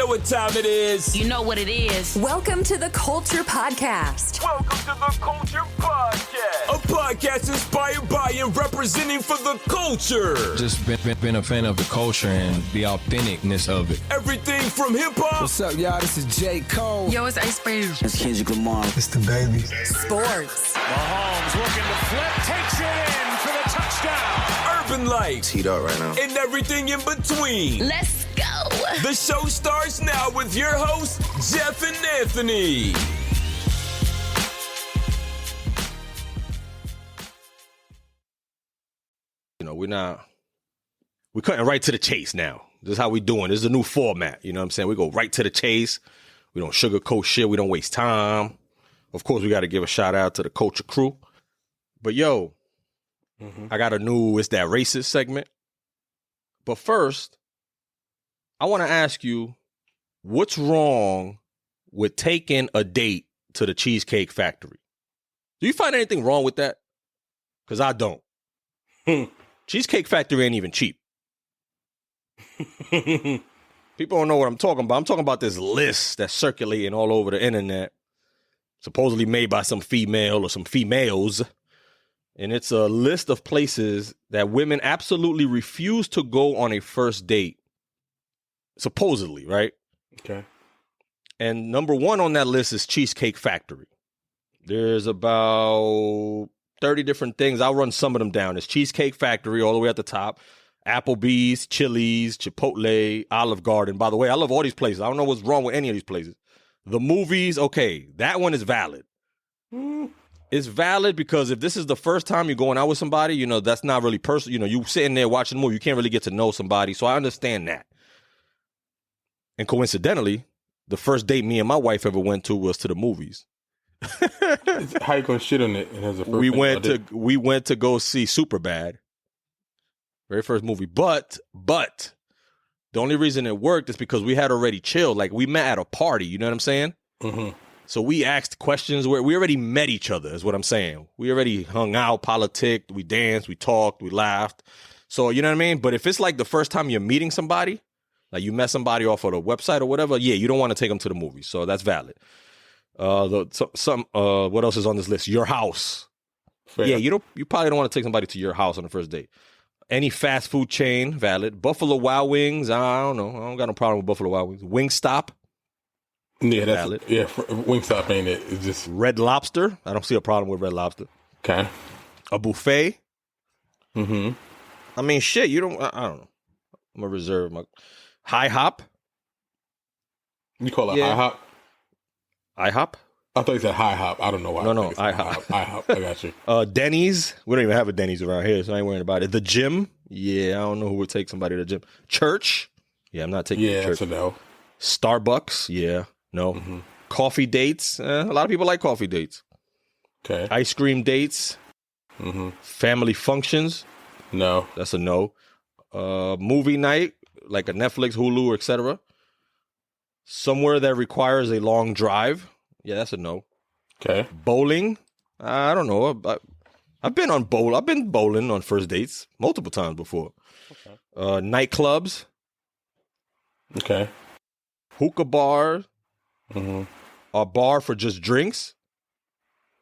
know what time it is. You know what it is. Welcome to the Culture Podcast. Welcome to the Culture Podcast. A podcast inspired by and representing for the culture. Just been a fan of the culture and the authenticness of it. Everything from hip-hop. What's up, y'all? This is J. Cole. Yo, it's Ice Spice. It's Kendrick Lamar. It's the baby. Sports. Mahomes looking to flip, takes it in for the touchdown. Urban life. It's heat up right now. And everything in between. Let's go. The show starts now with your hosts, Jeff and Anthony. You know, we're cutting right to the chase now. This is how we doing. This is a new format. You know what I'm saying? We go right to the chase. We don't sugarcoat shit. We don't waste time. Of course, we got to give a shout out to the culture crew. But yo, I got a new It's That Racist segment. But first, I want to ask you, what's wrong with taking a date to the Cheesecake Factory? Do you find anything wrong with that? Because I don't. Cheesecake Factory ain't even cheap. People don't know what I'm talking about. I'm talking about this list that's circulating all over the internet, supposedly made by some female or some females. And it's a list of places that women absolutely refuse to go on a first date. Supposedly, right? Okay. And number one on that list is Cheesecake Factory. There's about 30 different things. I'll run some of them down. There's Cheesecake Factory all the way at the top. Applebee's, Chili's, Chipotle, Olive Garden. By the way, I love all these places. I don't know what's wrong with any of these places. The movies, okay, that one is valid. It's valid because if this is the first time you're going out with somebody, you know, that's not really personal. You know, you sitting there watching the movie, you can't really get to know somebody. So I understand that. And coincidentally, the first date me and my wife ever went to was to the movies. How you gonna shit on it? We went to go see Superbad. Very first movie. But the only reason it worked is because we had already chilled. Like, we met at a party, you know what I'm saying? Mm-hmm. So we asked questions where we already met each other, is what I'm saying. We already hung out, politicked, we danced, we talked, we laughed. So, you know what I mean? But if it's like the first time you're meeting somebody, like you met somebody off of the website or whatever, yeah, you don't want to take them to the movies. So that's valid. What else is on this list? Your house. Fair. Yeah, you probably don't want to take somebody to your house on the first date. Any fast food chain, valid. Buffalo Wild Wings, I don't know. I don't got no problem with Buffalo Wild Wings. Wingstop. Yeah, that's valid. Yeah, Wingstop ain't it? It's just Red Lobster. I don't see a problem with Red Lobster. Okay. A buffet. Mm-hmm. I mean, shit, you don't. I don't know. I'm gonna reserve my high hop. You call it high hop? IHOP? I thought you said high hop. I don't know why. No, IHOP. IHOP. I got you. Denny's. We don't even have a Denny's around here, so I ain't worrying about it. The gym. Yeah, I don't know who would take somebody to the gym. Church. Yeah, I'm not taking church. Yeah, that's a no. Starbucks. Yeah, no. Mm-hmm. Coffee dates. A lot of people like coffee dates. Okay. Ice cream dates. Mm-hmm. Family functions. No. That's a no. Movie night, like a Netflix, Hulu, etc. Somewhere that requires a long drive. Yeah, that's a no. Okay. Bowling. I don't know. I've been bowling on first dates multiple times before. Okay. Nightclubs. Okay. Hookah bar. Mm-hmm. A bar for just drinks.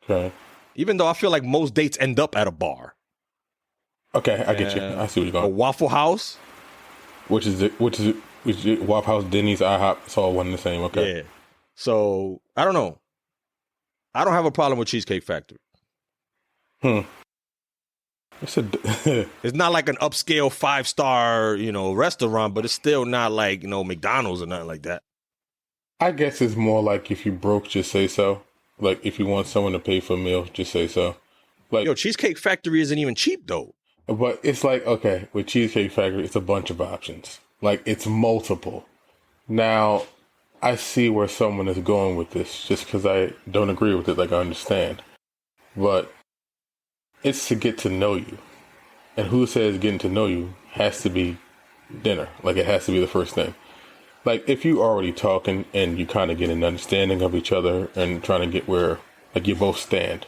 Okay. Even though I feel like most dates end up at a bar. Okay, I get you. I see where you're going. A Waffle House. Which is Waffle House, Denny's, IHOP. It's all one and the same. Okay. Yeah. So I don't know. I don't have a problem with Cheesecake Factory. It's not like an upscale 5-star, restaurant, but it's still not like, McDonald's or nothing like that. I guess it's more like if you broke, just say so. Like if you want someone to pay for a meal, just say so. Like, Cheesecake Factory isn't even cheap though. But it's like, okay, with Cheesecake Factory, it's a bunch of options. Like it's multiple. Now, I see where someone is going with this just because I don't agree with it. Like I understand. But it's to get to know you. And who says getting to know you has to be dinner? Like it has to be the first thing. Like if you already talking and you kind of get an understanding of each other and trying to get where like you both stand,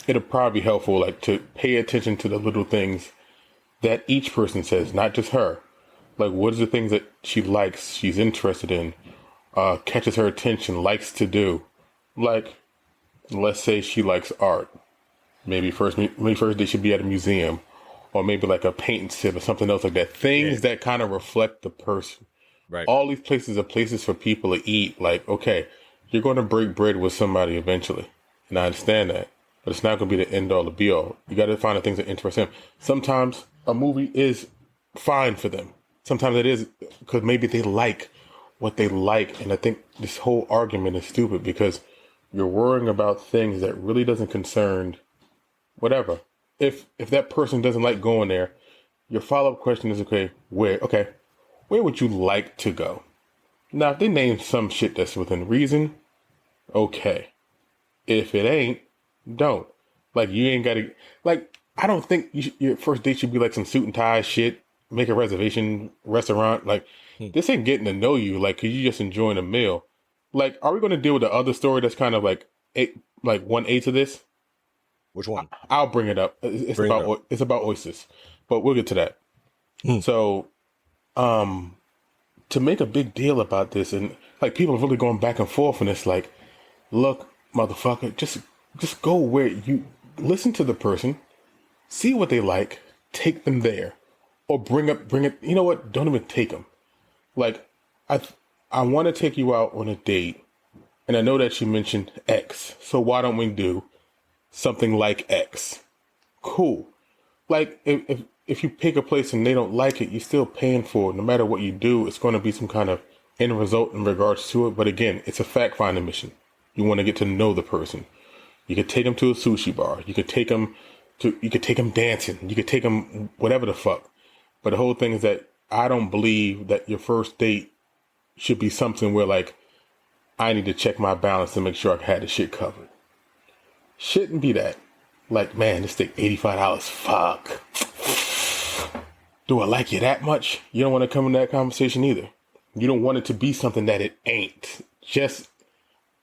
it'll probably be helpful like to pay attention to the little things that each person says, not just her. Like what is the things that she likes, she's interested in, catches her attention, likes to do. Like, let's say she likes art. Maybe first they should be at a museum, or maybe like a paint and sip or something else like that. Things that kind of reflect the person. Right. All these places are places for people to eat. Like, okay, you're going to break bread with somebody eventually. And I understand that. But it's not going to be the end all, the be all. You got to find the things that interest them. Sometimes a movie is fine for them. Sometimes it is because maybe they like what they like. And I think this whole argument is stupid because you're worrying about things that really doesn't concern whatever. If that person doesn't like going there, your follow-up question is, where would you like to go? Now, if they name some shit that's within reason, okay. If it ain't, don't. Like, you ain't got to, like, I don't think your first date should be like some suit and tie shit, make a reservation, restaurant. Like, this ain't getting to know you, like, cause you just enjoying a meal. Like, are we going to deal with the other story that's kind of like 1/8 of this? Which one? I'll bring it up. It's about oysters, but we'll get to that. So, to make a big deal about this, and like people are really going back and forth, and it's like, look, motherfucker, just go where you listen to the person, see what they like, take them there, or bring it. You know what? Don't even take them. Like, I want to take you out on a date, and I know that you mentioned X, so why don't we do something like X? Cool. Like, if you pick a place and they don't like it, you're still paying for it. No matter what you do, it's going to be some kind of end result in regards to it. But again, it's a fact-finding mission. You want to get to know the person. You could take them to a sushi bar. You could take them dancing. You could take them whatever the fuck. But the whole thing is that I don't believe that your first date should be something where, like, I need to check my balance to make sure I had the shit covered. Shouldn't be that. Like, man, this steak $85. Fuck. Do I like you that much? You don't want to come in that conversation either. You don't want it to be something that it ain't. Just,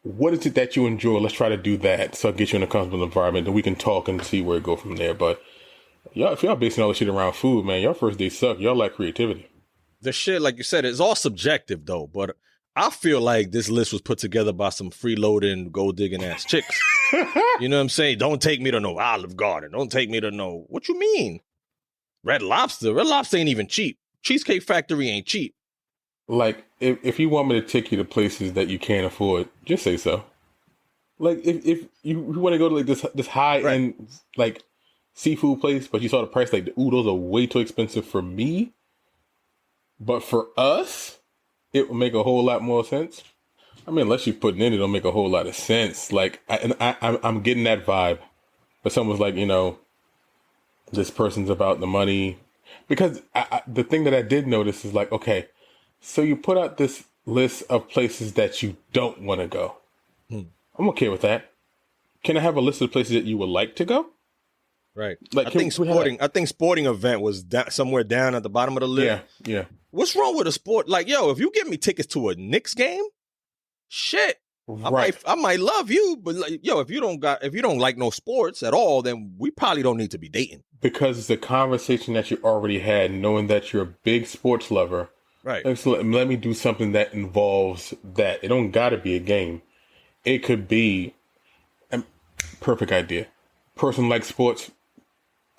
what is it that you enjoy? Let's try to do that. So I'll get you in a comfortable environment, then we can talk and see where it go from there. But y'all, if y'all basing all this shit around food, man, y'all first dates suck. Y'all lack creativity. The shit, like you said, it's all subjective though. But I feel like this list was put together by some freeloading, gold digging ass chicks. You know what I'm saying? Don't take me to no Olive Garden. Don't take me to no. What you mean? Red Lobster. Red Lobster ain't even cheap. Cheesecake Factory ain't cheap. Like, if you want me to take you to places that you can't afford, just say so. Like, if you want to go to like this high end like seafood place, but you saw the price, like, ooh, those are way too expensive for me. But for us, it will make a whole lot more sense. I mean, unless you're putting in it, it'll make a whole lot of sense. Like, I'm getting that vibe. But someone's like, you know, this person's about the money. Because the thing that I did notice is like, okay, so you put out this list of places that you don't want to go. I'm okay with that. Can I have a list of places that you would like to go? Right. Like, I think sporting event was somewhere down at the bottom of the list. Yeah. What's wrong with a sport? Like, yo, if you get me tickets to a Knicks game, shit, Right. I might love you, but like, yo, if you don't like no sports at all, then we probably don't need to be dating. Because it's a conversation that you already had, knowing that you're a big sports lover. Right. So let me do something that involves that. It don't got to be a game. It could be a perfect idea. Person likes sports,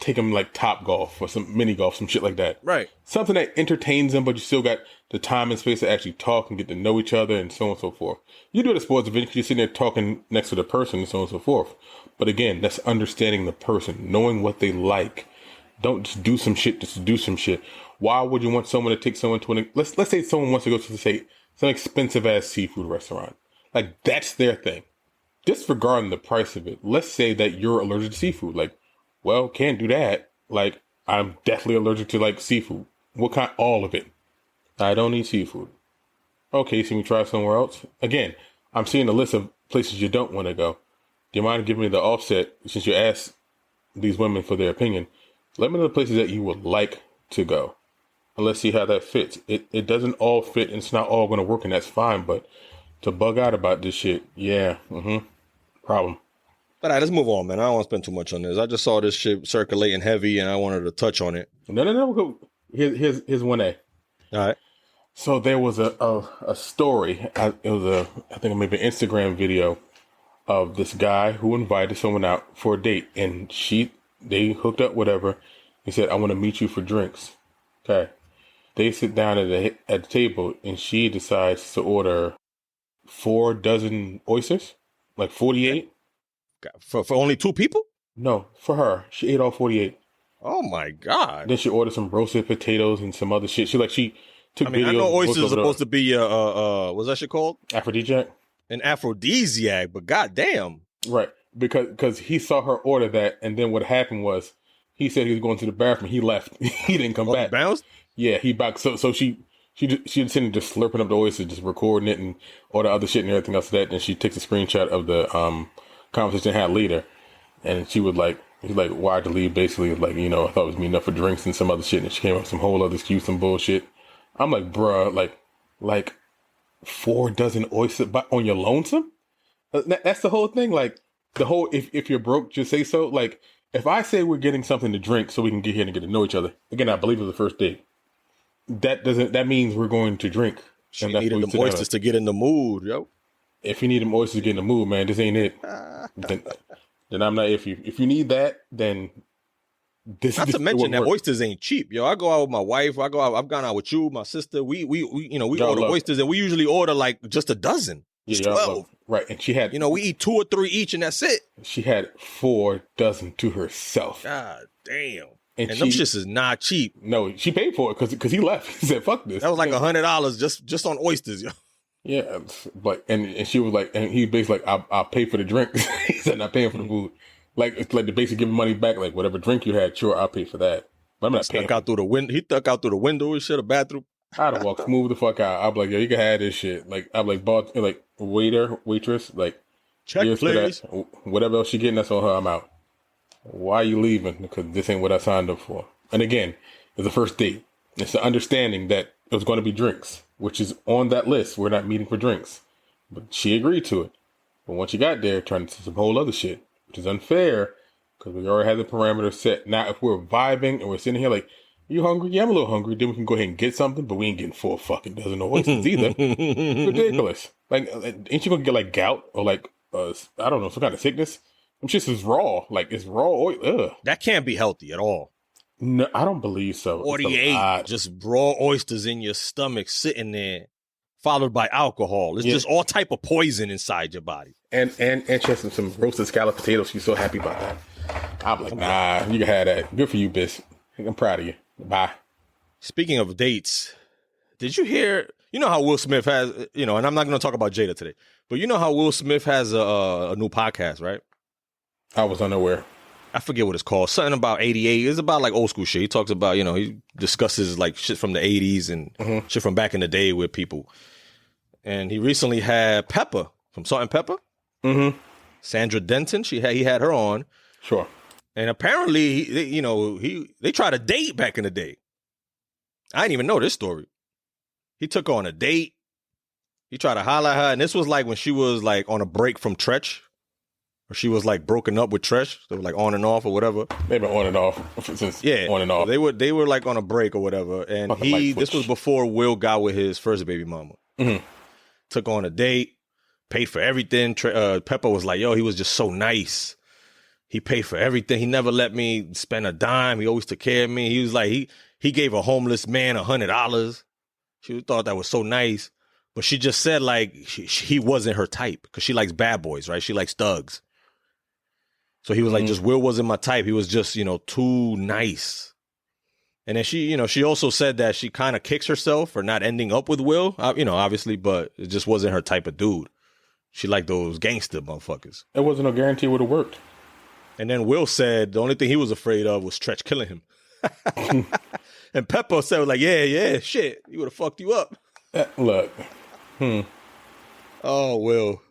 take them like Top Golf or some mini golf, some shit like that. Right. Something that entertains them, but you still got the time and space to actually talk and get to know each other and so on and so forth. You do it at a sports event because you're sitting there talking next to the person and so on and so forth. But again, that's understanding the person, knowing what they like. Don't just do some shit just to do some shit. Why would you want someone to take someone to let's say someone wants to go to, say, some expensive ass seafood restaurant. Like, that's their thing. Disregarding the price of it. Let's say that you're allergic to seafood. Like, well, can't do that. Like, I'm deathly allergic to like seafood. What kind? All of it. I don't eat seafood. Okay, so we try somewhere else. Again, I'm seeing a list of places you don't want to go. Do you mind giving me the offset, since you asked these women for their opinion? Let me know the places that you would like to go. And let's see how that fits. It doesn't all fit, and it's not all going to work, and that's fine. But to bug out about this shit, yeah, problem. All right, let's move on, man. I don't want to spend too much on this. I just saw this shit circulating heavy, and I wanted to touch on it. No. Here's 1A. All right. So there was a story. It was I think maybe an Instagram video of this guy who invited someone out for a date, and they hooked up, whatever. He said, "I want to meet you for drinks." Okay. They sit down at the table, and she decides to order 4 dozen oysters, like 48. For only 2 people? No, for her. She ate all 48. Oh my God. Then she ordered some roasted potatoes and some other shit. She took videos. I know oysters are supposed to be what's that shit called? Aphrodisiac. An aphrodisiac, but goddamn. Right. Because he saw her order that, and then what happened was he said he was going to the bathroom. He left. He didn't come back. Bounced? Yeah, he back. So she was sitting just slurping up the oyster, just recording it and all the other shit and everything else. That, and she takes a screenshot of the conversation they had later, and she was like, he's like, "Why'd you leave?" Basically, like, I thought it was meeting up for drinks and some other shit, and she came up with some whole other excuse, some bullshit. I'm like, bruh, like 4 dozen oysters on your lonesome? That's the whole thing. Like the whole if you're broke, just say so. Like if I say we're getting something to drink so we can get here and get to know each other. Again, I believe it was the first date. That means we're going to drink. She needed them oysters to get in the mood, yo. If you need them oysters to get in the mood, man, this ain't it. then I'm not. If you need that, then this. Not to mention that oysters ain't cheap, yo. I go out with my wife. I've gone out with you, my sister. We order oysters, and we usually order like just a dozen. Yeah, 12. Right, and she had. We eat 2 or 3 each, and that's it. She had 4 dozen to herself. God damn. And them shits is not cheap. No, she paid for it because he left. He said, "Fuck this." That was like $100 just on oysters, yo. Yeah, but and she was like, and he basically like, "I'll pay for the drink." He said, "Not paying for the food." Like it's like the basically giving money back. Like whatever drink you had, sure, I'll pay for that. But I'm not paying. He stuck out through the window and shit, a bathroom. I'd have walked smooth the fuck out. I'd be like, "Yo, you can have this shit." Like I'd be like, bought like waitress, like check please. Whatever else she getting, that's on her. I'm out. Why are you leaving? Because this ain't what I signed up for. And again, it's the first date. It's the understanding that it was going to be drinks, which is on that list. We're not meeting for drinks. But she agreed to it. But once you got there, it turned into some whole other shit, which is unfair because we already had the parameters set. Now, if we're vibing and we're sitting here like, "You hungry? Yeah, I'm a little hungry." Then we can go ahead and get something, but we ain't getting 4 fucking dozen oysters either. Ridiculous. Like, ain't you going to get like gout or like, I don't know, some kind of sickness? Them shit is raw. Like, it's raw oil. Ugh. That can't be healthy at all. No, I don't believe so. 48, just raw oysters in your stomach sitting there, followed by alcohol. It's just all type of poison inside your body. And she has some roasted scalloped potatoes. She's so happy about that. I'm like, nah, you can have that. Good for you, bitch. I'm proud of you. Bye. Speaking of dates, did you hear, how Will Smith has, and I'm not going to talk about Jada today, but you know how Will Smith has a new podcast, right? I was unaware. I forget what it's called. Something about 88. It's about like old school shit. He talks about, he discusses like shit from the 80s and shit from back in the day with people. And he recently had Pepper from Salt and Pepper. Mm-hmm. Sandra Denton. He had her on. Sure. And apparently, they tried to date back in the day. I didn't even know this story. He took her on a date. He tried to holler at her. And this was like when she was like on a break from Tretch. Or she was like broken up with Tresh. They were like on and off or whatever. They've been on and off since on and off. They were like on a break or whatever. And this was before Will got with his first baby mama. Mm-hmm. Took on a date, paid for everything. Pepper was like, yo, he was just so nice. He paid for everything. He never let me spend a dime. He always took care of me. He was like, he gave a homeless man $100. She thought that was so nice. But she just said like he wasn't her type because she likes bad boys, right? She likes thugs. So he was like, just Will wasn't my type. He was just, too nice. And then she also said that she kind of kicks herself for not ending up with Will, obviously, but it just wasn't her type of dude. She liked those gangster motherfuckers. It wasn't no guarantee it would have worked. And then Will said the only thing he was afraid of was Tretch killing him. And Pepper said, like, yeah, shit, he would have fucked you up. Look. Oh, Will.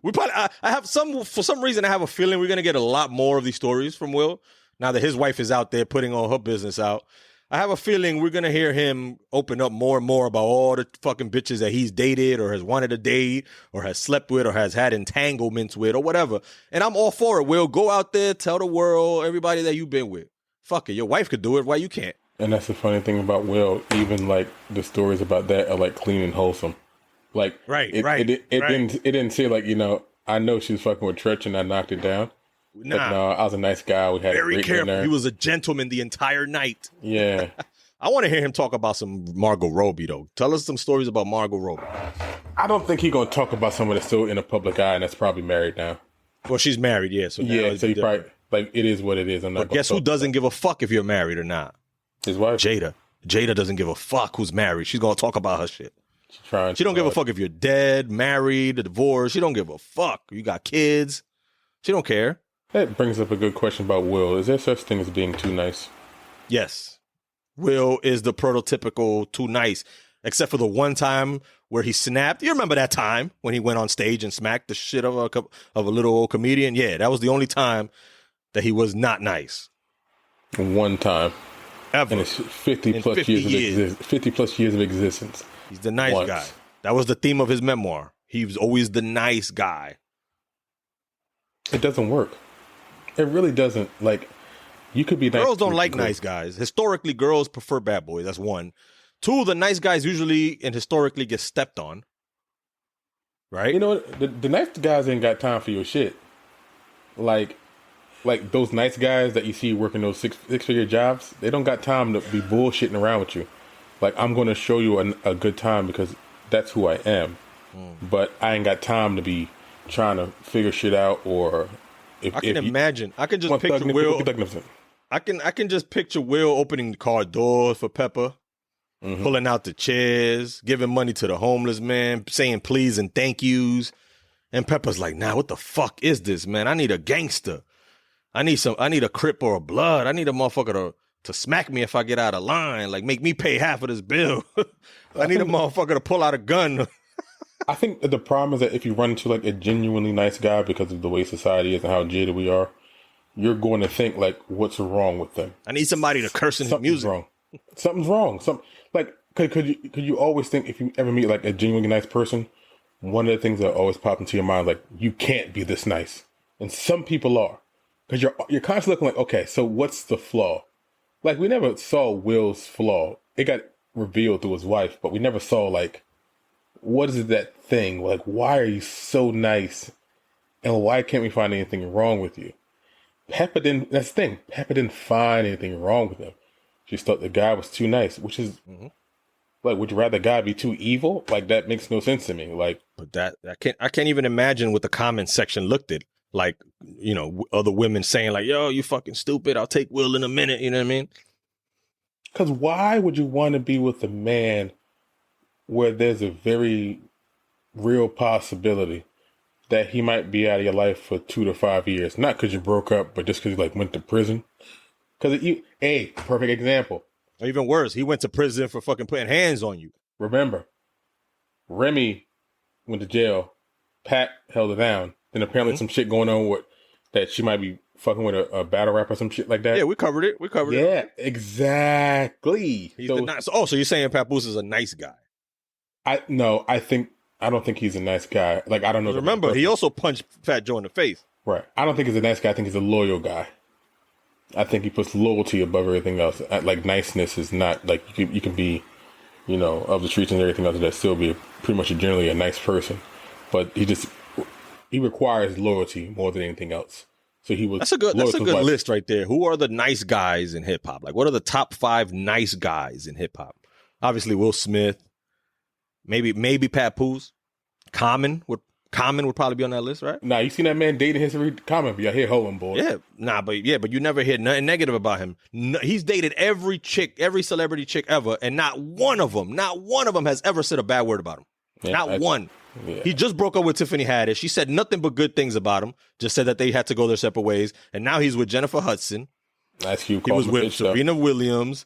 We probably, for some reason, I have a feeling we're going to get a lot more of these stories from Will. Now that his wife is out there putting all her business out, I have a feeling we're going to hear him open up more and more about all the fucking bitches that he's dated or has wanted to date or has slept with or has had entanglements with or whatever. And I'm all for it, Will. Go out there, tell the world, everybody that you've been with. Fuck it. Your wife could do it. Why you can't? And that's the funny thing about Will. Even like the stories about that are like clean and wholesome. Like it didn't say like, you know, I know she was fucking with Tretch and I knocked it down. Nah. But no, I was a nice guy. We had Very a great careful. dinner. He was a gentleman the entire night. Yeah. I want to hear him talk about some Margot Robbie, though. Tell us some stories about Margot Robbie. I don't think he's going to talk about someone that's still in the public eye and that's probably married now. Well, she's married, yeah. So he probably, like, it is what it is. I'm not. But guess who doesn't give a fuck if you're married or not? His wife. Jada. Jada doesn't give a fuck who's married. She's going to talk about her shit. She don't give a fuck if you're dead, married, divorced. She don't give a fuck. You got kids. She don't care. That brings up a good question about Will. Is there such thing as being too nice? Yes. Will is the prototypical too nice, except for the one time where he snapped. You remember that time when he went on stage and smacked the shit of a little old comedian? Yeah, that was the only time that he was not nice. One time. Ever. And it's 50 plus years of existence. He's the nice guy. That was the theme of his memoir. He was always the nice guy. It doesn't work. It really doesn't. Like, you could be nice. Girls don't like nice guys. Historically, girls prefer bad boys. That's one. Two, the nice guys usually and historically get stepped on. Right? You know what? The nice guys ain't got time for your shit. Like those nice guys that you see working those six-figure jobs, they don't got time to be bullshitting around with you. Like, I'm going to show you a good time because that's who I am. But I ain't got time to be trying to figure shit out or... I can imagine. I can just picture Will. I can just picture Will opening the car doors for Pepper, pulling out the chairs, giving money to the homeless man, saying please and thank yous. And Pepper's like, nah, what the fuck is this, man? I need a gangster. I need a Crip or a Blood. I need a motherfucker to smack me if I get out of line. Like, make me pay half of this bill. I need a motherfucker to pull out a gun. I think the problem is that if you run into like a genuinely nice guy because of the way society is and how jaded we are, you're going to think like, what's wrong with them? I need somebody to curse in his music. Wrong. Something's wrong. Could you always think if you ever meet like a genuinely nice person, one of the things that always pop into your mind, like, you can't be this nice. And some people are. Because you're constantly looking like, okay, so what's the flaw? Like, we never saw Will's flaw. It got revealed through his wife, but we never saw, like, what is that thing? Like, why are you so nice? And why can't we find anything wrong with you? Pepper didn't, that's the thing. Pepper didn't find anything wrong with him. She just thought the guy was too nice, which is, like, would you rather the guy be too evil? Like, that makes no sense to me. Like, but I can't even imagine what the comment section looked at. Like, you know, other women saying like, yo, you fucking stupid. I'll take Will in a minute. You know what I mean? Because why would you want to be with a man where there's a very real possibility that he might be out of your life for 2 to 5 years? Not because you broke up, but just because you like went to prison. Because perfect example. Or even worse, he went to prison for fucking putting hands on you. Remember, Remy went to jail. Pat held her down. Then apparently some shit going on with that she might be fucking with a battle rap or some shit like that. Yeah, we covered it. Yeah, exactly. So you're saying Papoose is a nice guy? I don't think he's a nice guy. Like, I don't know. Remember, he also punched Fat Joe in the face. Right. I don't think he's a nice guy. I think he's a loyal guy. I think he puts loyalty above everything else. Like, niceness is not, like, you can be, you know, of the streets and everything else, that still be pretty much generally a nice person. But he requires loyalty more than anything else. So that's a good list right there. Who are the nice guys in hip hop? Like, what are the top 5 nice guys in hip hop? Obviously, Will Smith. Maybe Papoose. Common would probably be on that list, right? Nah, you seen that man dating history? Common, but I hear hoeing, boy. Yeah, but you never hear nothing negative about him. No, he's dated every celebrity chick ever, and not one of them has ever said a bad word about him. Yeah, not one. Yeah. He just broke up with Tiffany Haddish. She said nothing but good things about him. Just said that they had to go their separate ways. And now he's with Jennifer Hudson. That's cute. He was with Serena Williams.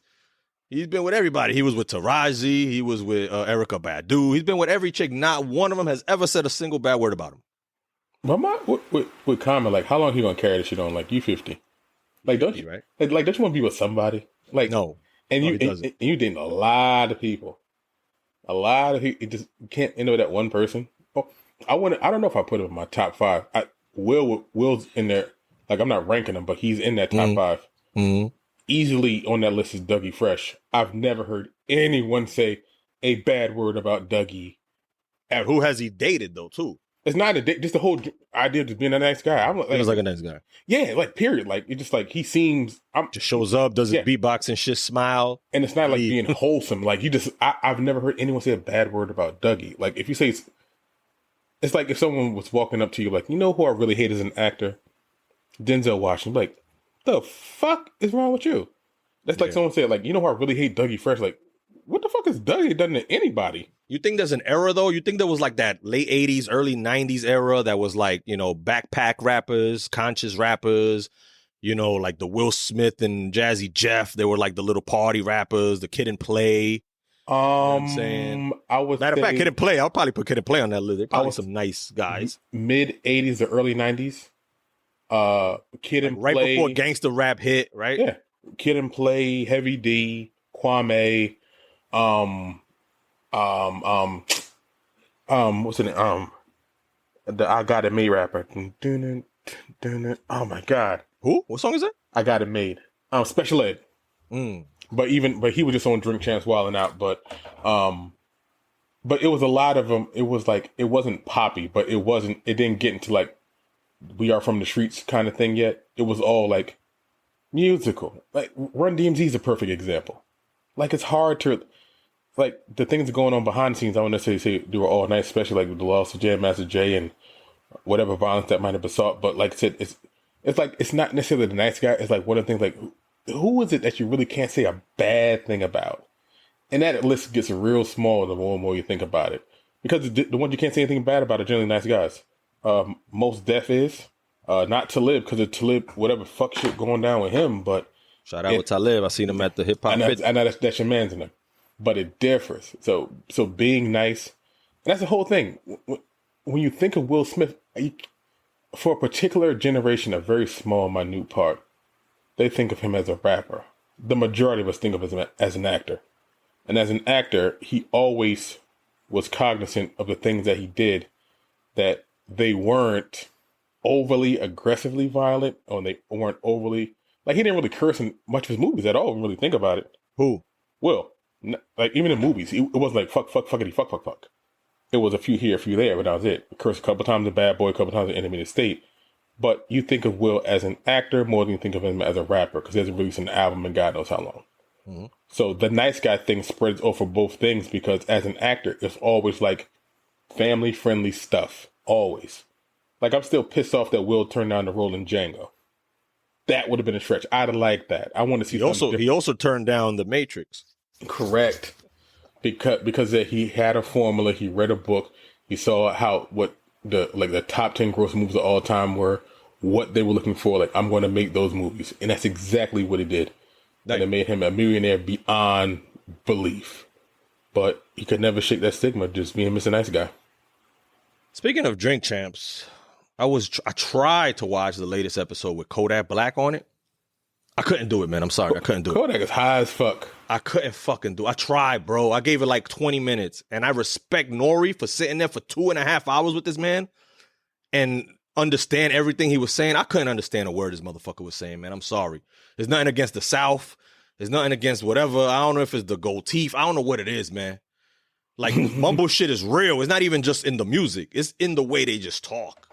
He's been with everybody. He was with Taraji. He was with Erykah Badu. He's been with every chick. Not one of them has ever said a single bad word about him. But with Common, like, how long he gonna carry this shit on? Like, you 50. Like, don't you? Right? Like, don't you want to be with somebody? Like, no. And you dating a lot of people. A lot of people. You can't end up with that one person. Oh, I don't know if I put him in my top 5. Will's in there. Like, I'm not ranking him, but he's in that top 5. easily on that list is Dougie Fresh. I've never heard anyone say a bad word about Dougie. And who has he dated though too? It's not just the whole idea of just being a nice guy. I'm like, He was like a nice guy. Yeah, like period. Like it's just like he seems. Just shows up, does his beatbox and shit, smile, and it's not like being wholesome. Like you just, I've never heard anyone say a bad word about Dougie. Like if you say, it's like if someone was walking up to you, like, you know who I really hate as an actor, Denzel Washington. Like, the fuck is wrong with you? That's like someone said, like, you know who I really hate, Dougie Fresh. Like, what the fuck has Dougie done to anybody? You think there's an era though? You think there was like that late 80s, early 90s era that was like, you know, backpack rappers, conscious rappers, you know, like the Will Smith and Jazzy Jeff. They were like the little party rappers, the Kid and Play. You know what I'm saying? Matter of fact, Kid and Play, I'll probably put Kid and Play on that list. They're probably some nice guys. Mid 80s to early 90s. Kid and Play. Right before gangster rap hit, right? Yeah. Kid and Play, Heavy D, Kwame, what's the name? The I Got It Made rapper. Oh my God. Who? What song is that? I Got It Made. Special Ed. But he was just on Drink Champs Wilding Out. But it was a lot of them. It was like, it wasn't poppy, but it didn't get into like We Are From the Streets kind of thing yet. It was all like musical. Like Run DMC is a perfect example. Like it's hard to, like the things going on behind the scenes, I wouldn't necessarily say they were all nice, especially like with the loss of Jam Master Jay and whatever violence that might have besought. But like I said, it's like, it's not necessarily the nice guy. It's like one of the things like, who is it that you really can't say a bad thing about? And that list gets real small the more and more you think about it. Because the ones you can't say anything bad about are generally nice guys. Most Def is. Not Talib, because of Talib, whatever fuck shit going down with him, but... Shout out with Talib. I seen him at the hip hop. I know that's your man's in him. But it differs. So being nice, and that's the whole thing. When you think of Will Smith, for a particular generation, a very small, minute part, they think of him as a rapper. The majority of us think of him as an actor. And as an actor, he always was cognizant of the things that he did, that they weren't overly aggressively violent, or they weren't overly... Like, he didn't really curse in much of his movies at all, when you really think about it. Who? Will. Like, even in movies, it wasn't like fuck, fuckity, fuck. It was a few here, a few there, but that was it. Cursed a couple times in Bad Boy, a couple times in Enemy of the State. But you think of Will as an actor more than you think of him as a rapper, because he hasn't released an album in God knows how long. Mm-hmm. So the nice guy thing spreads over both things, because as an actor, it's always like family-friendly stuff. Always. Like, I'm still pissed off that Will turned down the role in Django. That would have been a stretch. I'd have liked that. I want to see. He also turned down The Matrix. Correct, because he had a formula. He read a book. He saw what the top 10 gross movies of all time were, what they were looking for. Like, I'm going to make those movies, and that's exactly what he did. And it made him a millionaire beyond belief. But he could never shake that stigma, just being Mr. Nice Guy. Speaking of Drink Champs, I tried to watch the latest episode with Kodak Black on it. I couldn't do it, man. I'm sorry. I couldn't do Kodak is high as fuck. I couldn't fucking do it. I tried, bro. I gave it like 20 minutes. And I respect Nori for sitting there for 2.5 hours with this man and understand everything he was saying. I couldn't understand a word this motherfucker was saying, man. I'm sorry. There's nothing against the South. There's nothing against whatever. I don't know if it's the gold teeth. I don't know what it is, man. Like, mumble shit is real. It's not even just in the music. It's in the way they just talk.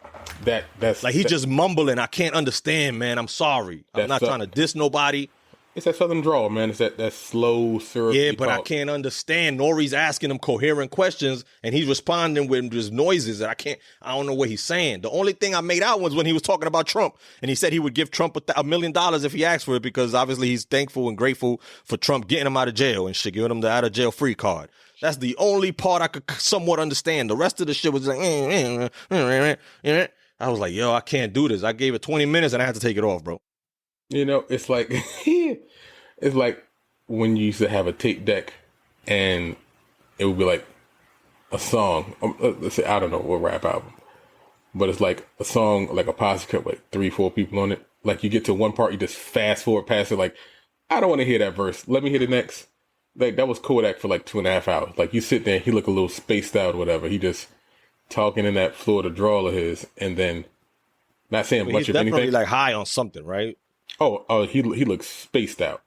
That's like, he's just mumbling. I can't understand, man. I'm sorry. I'm not trying to diss nobody. It's that Southern drawl, man. It's that slow, syrupy Yeah, but talk. I can't understand. Nori's asking him coherent questions, and he's responding with just noises that I don't know what he's saying. The only thing I made out was when he was talking about Trump, and he said he would give Trump $1 million if he asked for it, because obviously he's thankful and grateful for Trump getting him out of jail and shit, giving him the out of jail free card. That's the only part I could somewhat understand. The rest of the shit was like, I was like, yo, I can't do this. I gave it 20 minutes and I had to take it off, bro. You know, it's like when you used to have a tape deck and it would be like a song. Let's say, I don't know, what rap album, but it's like a song, like a posse cut, like 3-4 people on it. Like, you get to one part, you just fast forward past it. Like, I don't want to hear that verse. Let me hear the next. Like, that was Kodak for like 2.5 hours. Like, you sit there and he look a little spaced out or whatever. He just talking in that Florida drawl of his, and then not saying much of anything. He's definitely like high on something, right? Oh, he looks spaced out.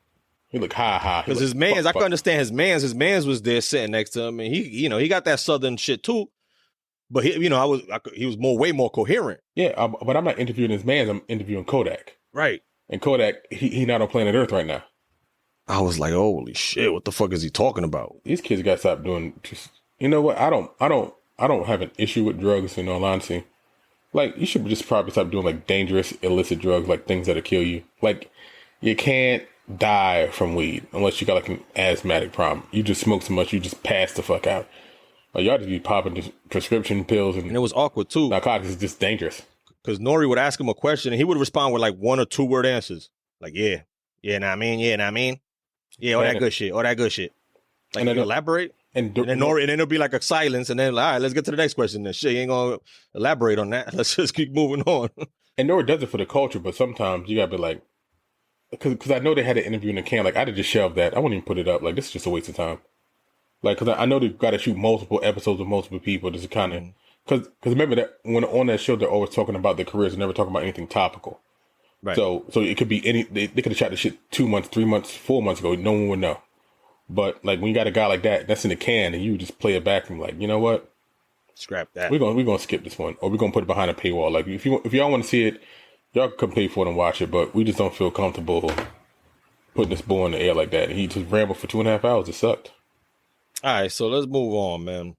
He looked high. Because his mans, I can understand his mans. His mans was there sitting next to him, and he got that southern shit too. But he was way more coherent. Yeah, but I'm not interviewing his mans. I'm interviewing Kodak. Right. And Kodak, he not on planet Earth right now. I was like, holy shit, what the fuck is he talking about? These kids got to stop doing. Just, you know what? I don't have an issue with drugs. In all honesty, like you should just probably stop doing like dangerous, illicit drugs, like things that'll kill you. Like you can't die from weed unless you got like an asthmatic problem. You just smoke so much, you just pass the fuck out. Like y'all just be popping prescription pills, and it was awkward too. Narcotics is just dangerous. Because Nori would ask him a question, and he would respond with like 1 or 2 word answers, like yeah, nah, I mean, yeah, all that good shit. Like, you elaborate? And then it'll be like a silence, and then like, all right, let's get to the next question. Then shit, you ain't gonna elaborate on that. Let's just keep moving on. And Nori does it for the culture, but sometimes you gotta be like, because I know they had an interview in the can. Like I'd have just shelved that. I wouldn't even put it up. Like this is just a waste of time. Like because I know they've got to shoot multiple episodes with multiple people. Just kind of because remember that when on that show they're always talking about their careers and never talking about anything topical. Right. So it could be any. They could have shot the shit 2 months, 3 months, 4 months ago. No one would know. But like when you got a guy like that's in the can, and you just play it back and like, you know what? Scrap that. We're gonna skip this one, or we're gonna put it behind a paywall. Like if y'all want to see it, y'all can pay for it and watch it. But we just don't feel comfortable putting this boy in the air like that. And he just rambled for 2.5 hours. It sucked. All right, so let's move on, man.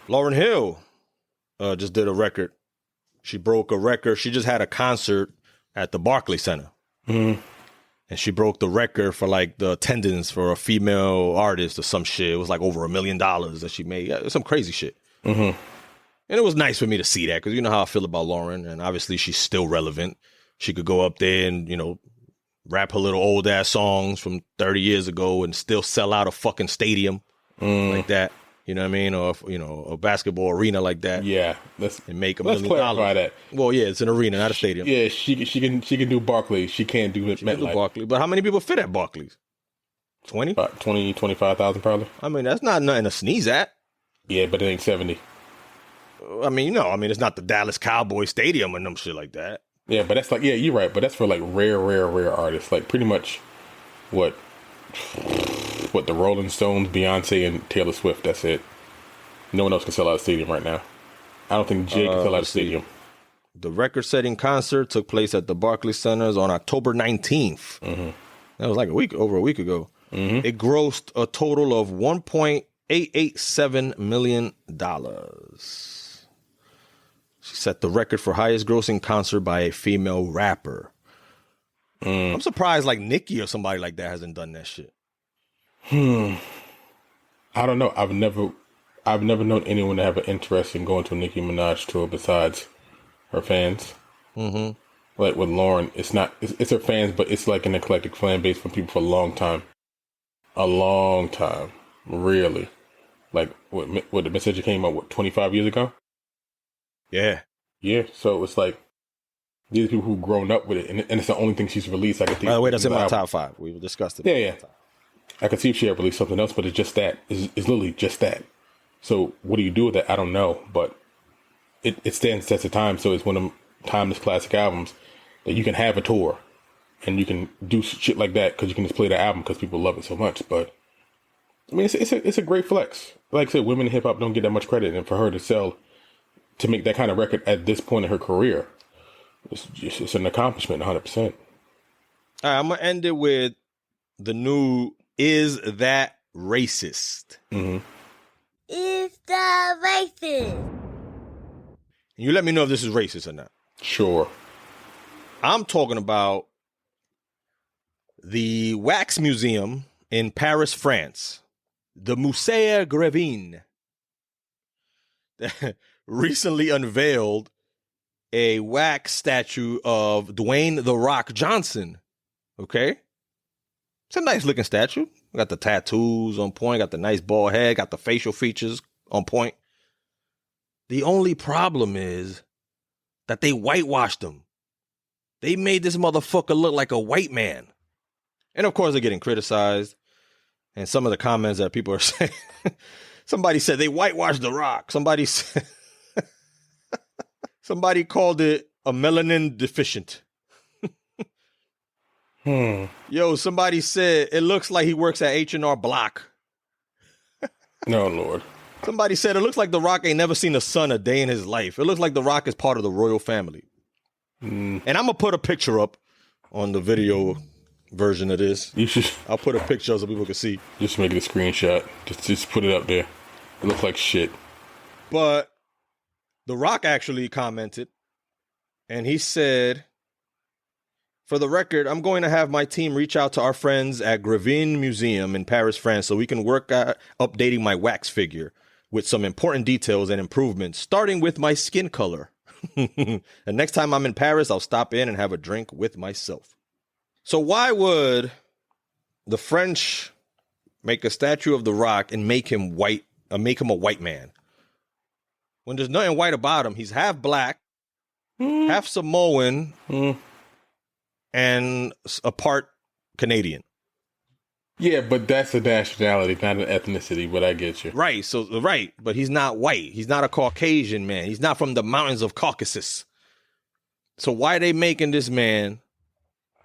Lauryn Hill just did a record. She broke a record. She just had a concert at the Barclays Center. Mm-hmm. And she broke the record for like the attendance for a female artist or some shit. It was like over $1 million that she made. Yeah, some crazy shit. Mm-hmm. And it was nice for me to see that because you know how I feel about Lauryn. And obviously she's still relevant. She could go up there and, rap her little old ass songs from 30 years ago and still sell out a fucking stadium like that. You know what I mean? Or, a basketball arena like that. Yeah. And make $1 million. Let's clarify that. Well, yeah, it's an arena, not a stadium. Yeah, she can do Barclays. She can't do MetLife. Barclays. But how many people fit at Barclays? 20? About 20, 25,000 probably. I mean, that's not nothing to sneeze at. Yeah, but it ain't 70. I mean, it's not the Dallas Cowboys Stadium and them shit like that. Yeah, but that's like, yeah, you're right. But that's for like rare artists. Like pretty much what the Rolling Stones, Beyonce, and Taylor Swift. That's it. No one else can sell out a stadium right now. I don't think Jay can sell out a stadium. The record-setting concert took place at the Barclays Centers on October 19th. Mm-hmm. That was like over a week ago. Mm-hmm. It grossed a total of $1.887 million. She set the record for highest grossing concert by a female rapper. I'm surprised like Nicki or somebody like that hasn't done that shit. I don't know. I've never known anyone to have an interest in going to a Nicki Minaj tour besides her fans. Mm-hmm. Like with Lauryn, it's her fans, but it's like an eclectic fan base from people for a long time. A long time. Really. Like what the message came out, 25 years ago? Yeah. Yeah. So it's like these people who've grown up with it, and it's the only thing she's released. I could think. By the way, that's in my top 5. We've discussed it. Yeah. I could see if she had released something else, but it's just that. It's literally just that. So what do you do with that? I don't know, but it stands the test of time. So it's one of them timeless classic albums that you can have a tour and you can do shit like that because you can just play the album because people love it so much. But I mean, it's a great flex. Like I said, women in hip hop don't get that much credit, and for her to make that kind of record at this point in her career, it's an accomplishment, 100%. All right, I'm gonna end it with the new "Is That Racist?" Mm-hmm. Is that racist? You let me know if this is racist or not. Sure. I'm talking about the Wax Museum in Paris, France, the Musée Grévin, recently unveiled a wax statue of Dwayne "The Rock" Johnson. Okay? It's a nice looking statue. Got the tattoos on point, got the nice bald head, got the facial features on point. The only problem is that they whitewashed him. They made this motherfucker look like a white man. And of course, they're getting criticized. And some of the comments that people are saying, somebody said they whitewashed The Rock. Somebody said, somebody called it a melanin deficient. Yo, somebody said it looks like he works at H&R Block. No, Lord. Somebody said it looks like The Rock ain't never seen the sun a day in his life. It looks like The Rock is part of the royal family. And I'm going to put a picture up on the video version of this. You should I'll put a picture so people can see. just make it a screenshot. Just put it up there. It looks like shit. But The Rock actually commented, and he said, for the record, I'm going to have my team reach out to our friends at Gravin Museum in Paris, France, so we can work at updating my wax figure with some important details and improvements, starting with my skin color. And next time I'm in Paris, I'll stop in and have a drink with myself. So why would the French make a statue of The Rock and make him white, make him a white man? When there's nothing white about him, he's half black, half Samoan, and a part Canadian. Yeah, but that's a nationality, not an ethnicity, but I get you. Right, but he's not white. He's not a Caucasian man. He's not from the mountains of Caucasus. So why are they making this man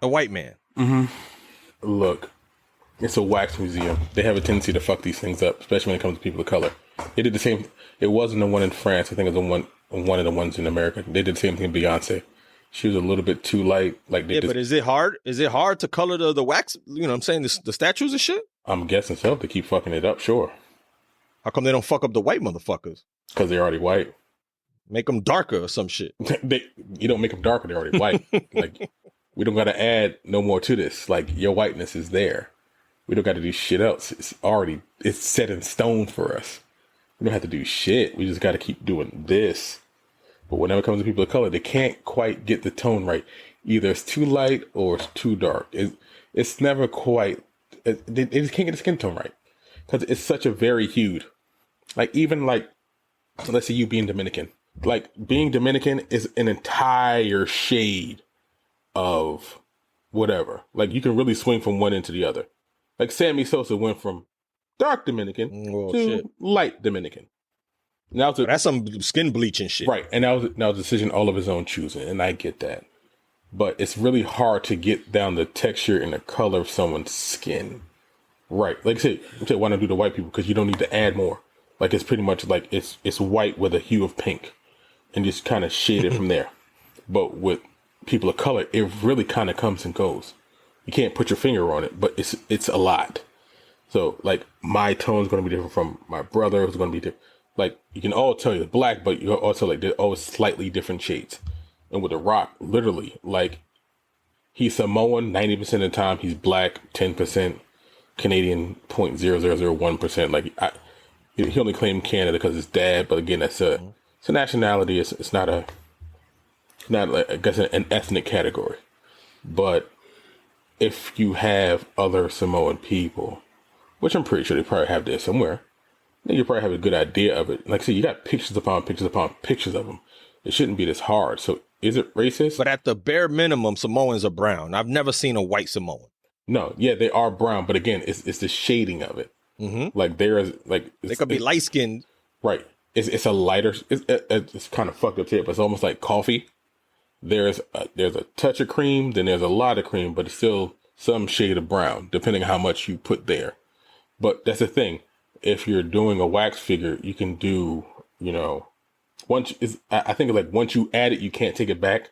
a white man? Look, it's a wax museum. They have a tendency to fuck these things up, especially when it comes to people of color. They did the same. It wasn't the one in France. I think it was one of the ones in America. They did the same thing with Beyonce. She was a little bit too light. Like but is it hard? Is it hard to color the wax? You know what I'm saying? The statues and shit? I'm guessing so. They keep fucking it up, sure. How come they don't fuck up the white motherfuckers? Because they're already white. Make them darker or some shit. You don't make them darker. They're already white. Like, we don't got to add no more to this. Like, your whiteness is there. We don't got to do shit else. It's set in stone for us. We don't have to do shit. We just got to keep doing this. But whenever it comes to people of color, they can't quite get the tone right. Either it's too light or it's too dark. It's never quite. They just can't get the skin tone right because it's such a very hued. Like even like, let's say you being Dominican. Like being Dominican is an entire shade of whatever. Like you can really swing from one end to the other. Like Sammy Sosa went from dark Dominican to light Dominican. Now that's some skin bleaching shit. Right. And that was a decision all of his own choosing. And I get that. But it's really hard to get down the texture and the color of someone's skin. Right. Like I say, why not do the white people? Because you don't need to add more. Like it's pretty much like it's white with a hue of pink and just kind of shade it from there. But with people of color, it really kind of comes and goes. You can't put your finger on it, but it's a lot. So like my tone's going to be different from my brother. It's going to be different. Like, you can all tell you're black, but you're also like, they're all slightly different shades. And with The Rock, literally, like, he's Samoan 90% of the time. He's black 10%, Canadian 0.0001%. Like, he only claimed Canada because his dad, but again, it's a nationality. It's not like, I guess, an ethnic category. But if you have other Samoan people, which I'm pretty sure they probably have this somewhere, then you probably have a good idea of it. Like I said, you got pictures upon pictures upon pictures of them. It shouldn't be this hard. So is it racist? But at the bare minimum, Samoans are brown. I've never seen a white Samoan. No, yeah, they are brown. But again, it's the shading of it. Mm-hmm. Like there's like they could be light skinned. Right. It's a lighter. It's kind of fucked up here, but it's almost like coffee. There's a touch of cream, then there's a lot of cream, but it's still some shade of brown, depending on how much you put there. But that's the thing. If you're doing a wax figure, you can do, I think like once you add it, you can't take it back.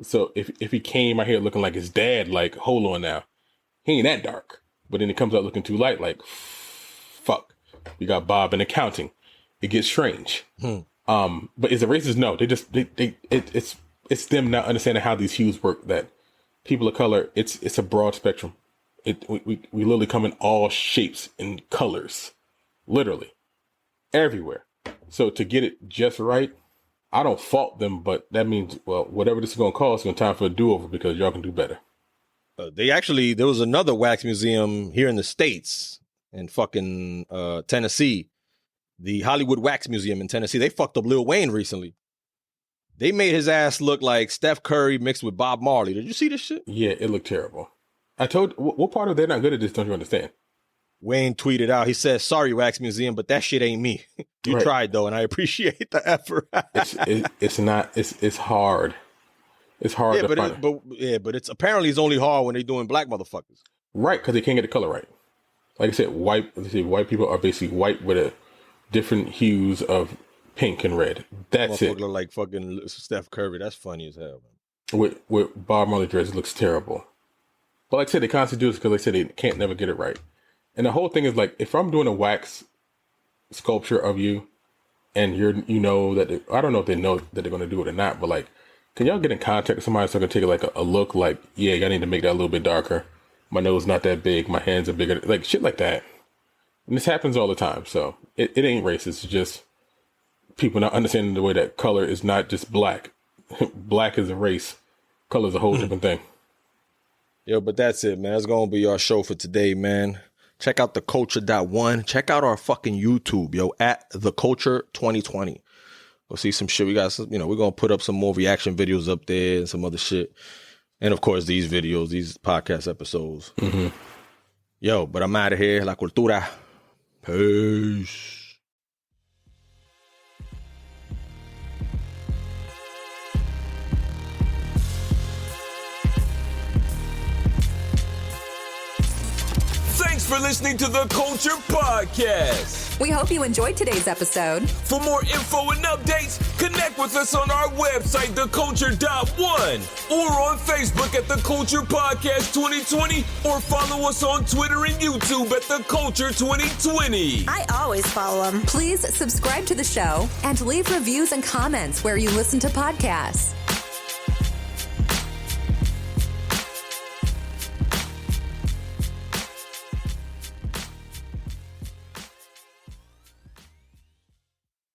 So if he came out here looking like his dad, like, hold on now, he ain't that dark. But then he comes out looking too light, like, fuck, we got Bob in accounting. It gets strange. But is it racist? No, it's them not understanding how these hues work, that people of color, it's a broad spectrum. We literally come in all shapes and colors. Literally everywhere. So to get it just right, I don't fault them, but that means, well, whatever this is going to cost, it's going to time for a do-over because y'all can do better. There was another wax museum here in the States in fucking Tennessee, the Hollywood Wax Museum in Tennessee. They fucked up Lil Wayne recently. They made his ass look like Steph Curry mixed with Bob Marley. Did you see this shit? Yeah, it looked terrible. I told, what part of they're not good at this don't you understand? Wayne tweeted out, he says, sorry, Wax Museum, but that shit ain't me. You tried, though, and I appreciate the effort. It's hard. It's hard Yeah, to find. but it's apparently it's only hard when they're doing black motherfuckers. Right, because they can't get the color right. Like I said, white people are basically white with a different hues of pink and red. That's it. Look like fucking Steph Curry. That's funny as hell, man. With Bob Marley dreads, it looks terrible. But like I said, they constantly do this because like I said, they can't never get it right. And the whole thing is like, if I'm doing a wax sculpture of you, and you know that I don't know if they know that they're going to do it or not, but like, can y'all get in contact with somebody so I can take like a look like, yeah, y'all need to make that a little bit darker. My nose not that big. My hands are bigger. Like shit like that. And this happens all the time. So it ain't racist. It's just people not understanding the way that color is not just black. Black is a race. Color is a whole different thing. Yo, but that's it, man. That's going to be our show for today, man. Check out theculture.one. Check out our fucking YouTube, yo, at theculture2020. Go see some shit. We got some, we're going to put up some more reaction videos up there and some other shit. And of course, these videos, these podcast episodes. Mm-hmm. Yo, but I'm out of here. La Cultura. Peace. Thanks for listening to the Culture Podcast. We hope you enjoyed today's episode. For more info and updates, connect with us on our website, theculture.one, or on Facebook at The Culture Podcast 2020, or follow us on Twitter and YouTube at The Culture 2020. I always follow them. Please subscribe to the show and leave reviews and comments where you listen to podcasts.